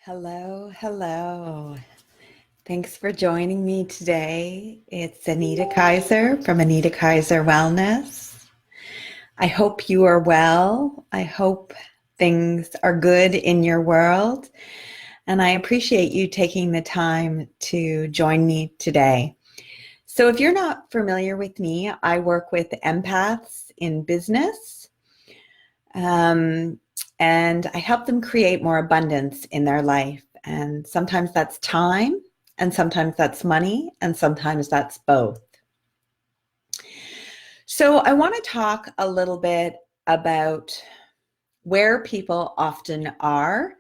Hello, hello. Thanks for joining me today. It's Anita Kaiser from Anita Kaiser Wellness. I hope you are well. I hope things are good in your world. And I appreciate you taking the time to join me today. So, if you're not familiar with me, I work with empaths in business. And I help them create more abundance in their life. And sometimes that's time, and sometimes that's money, and sometimes that's both. So I want to talk a little bit about where people often are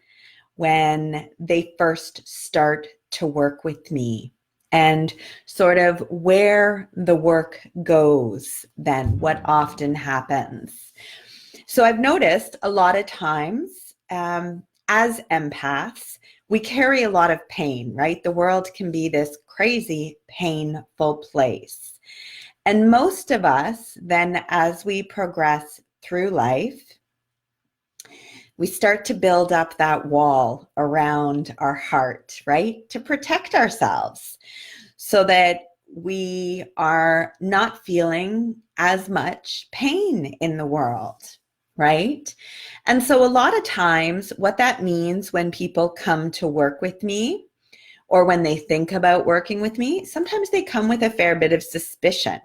when they first start to work with me, and sort of where the work goes then, what often happens. So I've noticed a lot of times as empaths, we carry a lot of pain, right? The world can be this crazy, painful place. And most of us, then as we progress through life, we start to build up that wall around our heart, right? To protect ourselves so that we are not feeling as much pain in the world. Right? And so a lot of times what that means when people come to work with me or when they think about working with me, sometimes they come with a fair bit of suspicion,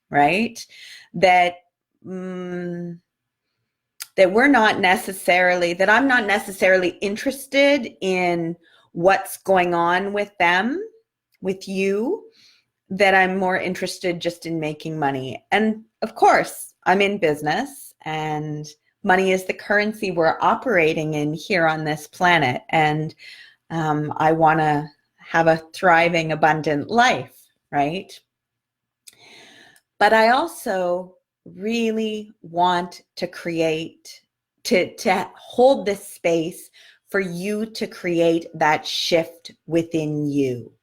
right? That that I'm not necessarily interested in what's going on with them, with you, that I'm more interested just in making money. And of course, I'm in business, and money is the currency we're operating in here on this planet. And I want to have a thriving, abundant life, right? But I also really want to to hold this space for you to create that shift within you.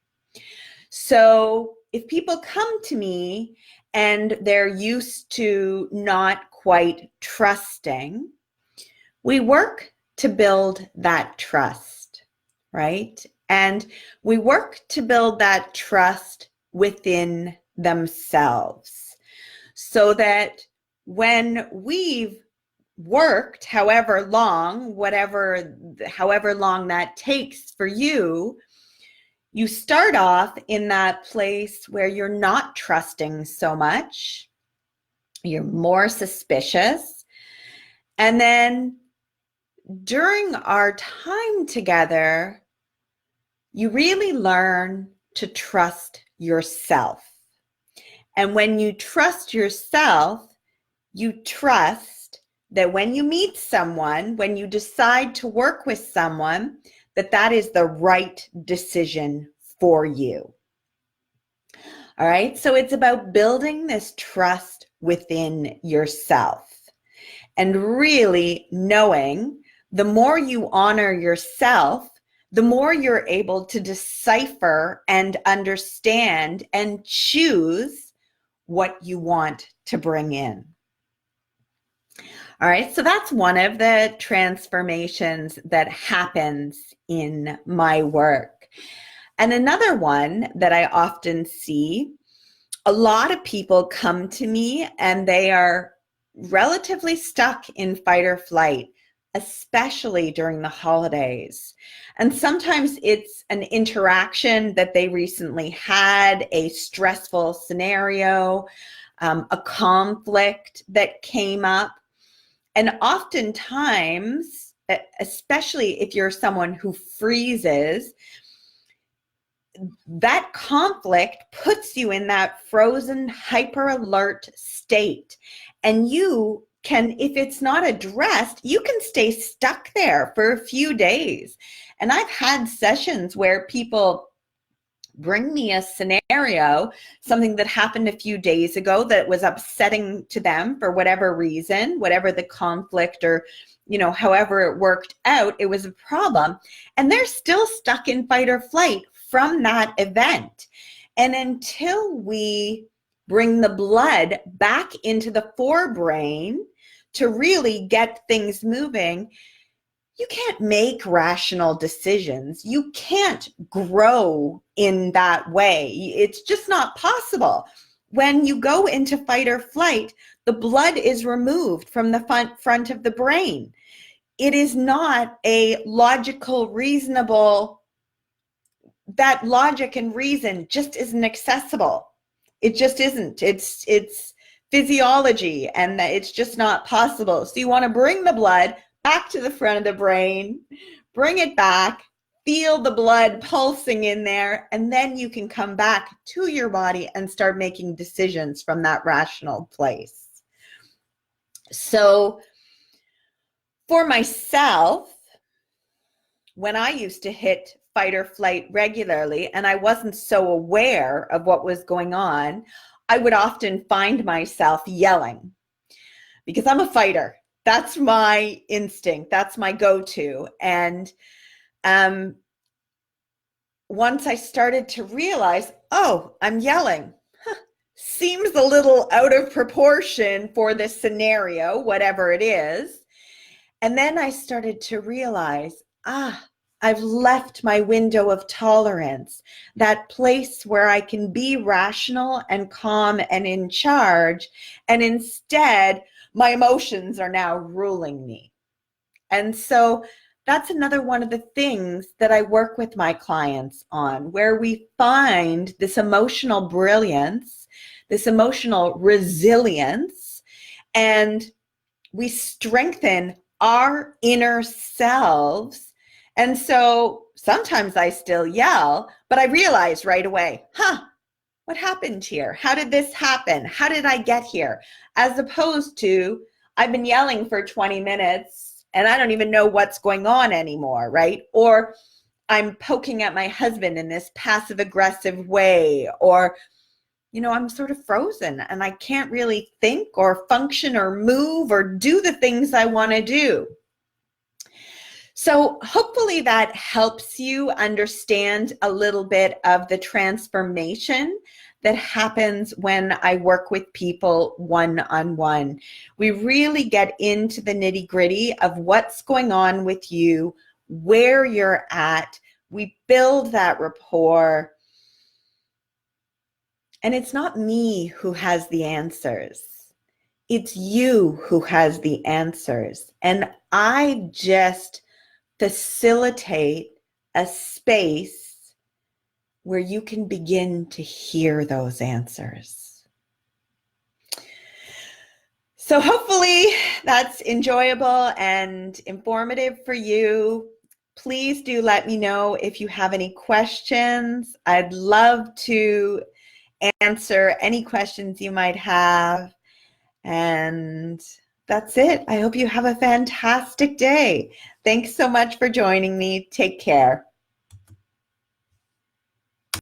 So if people come to me and they're used to not quite trusting, we work to build that trust, right? And we work to build that trust within themselves so that when we've worked however long that takes for you, you start off in that place where you're not trusting so much, you're more suspicious. And then during our time together, you really learn to trust yourself. And when you trust yourself, you trust that when you meet someone, when you decide to work with someone, that is the right decision for you. All right. So it's about building this trust within yourself and really knowing the more you honor yourself, the more you're able to decipher and understand and choose what you want to bring in. All right, so that's one of the transformations that happens in my work. And another one that I often see, a lot of people come to me and they are relatively stuck in fight or flight, especially during the holidays. And sometimes it's an interaction that they recently had, a stressful scenario, a conflict that came up. And oftentimes, especially if you're someone who freezes, that conflict puts you in that frozen, hyper alert state. And you can, if it's not addressed, you can stay stuck there for a few days. And I've had sessions where people bring me a scenario, something that happened a few days ago that was upsetting to them for whatever reason, whatever the conflict or, however it worked out, it was a problem. And they're still stuck in fight or flight from that event. And until we bring the blood back into the forebrain to really get things moving, you can't make rational decisions. You can't grow in that way. It's just not possible. When you go into fight or flight, the blood is removed from the front of the brain. It is not a logical, reasonable, that logic and reason just isn't accessible. It just isn't. It's physiology, and it's just not possible. So you want to bring the blood back to the front of the brain, bring it back, feel the blood pulsing in there, and then you can come back to your body and start making decisions from that rational place. So for myself, when I used to hit fight or flight regularly and I wasn't so aware of what was going on, I would often find myself yelling because I'm a fighter. That's my instinct. That's my go-to. And once I started to realize, oh, I'm yelling. Seems a little out of proportion for this scenario, whatever it is. And then I started to realize, I've left my window of tolerance, that place where I can be rational and calm and in charge. And instead, my emotions are now ruling me. And so that's another one of the things that I work with my clients on, where we find this emotional brilliance, this emotional resilience, and we strengthen our inner selves. And so sometimes I still yell, but I realize right away, what happened here? How did this happen? How did I get here? As opposed to, I've been yelling for 20 minutes and I don't even know what's going on anymore, right? Or I'm poking at my husband in this passive aggressive way, or, I'm sort of frozen and I can't really think or function or move or do the things I want to do. So hopefully that helps you understand a little bit of the transformation that happens when I work with people one-on-one. We really get into the nitty-gritty of what's going on with you, where you're at. We build that rapport. And it's not me who has the answers. It's you who has the answers. And I just facilitate a space where you can begin to hear those answers. So hopefully that's enjoyable and informative for you. Please do let me know if you have any questions. I'd love to answer any questions you might have. And that's it. I hope you have a fantastic day. Thanks so much for joining me. Take care.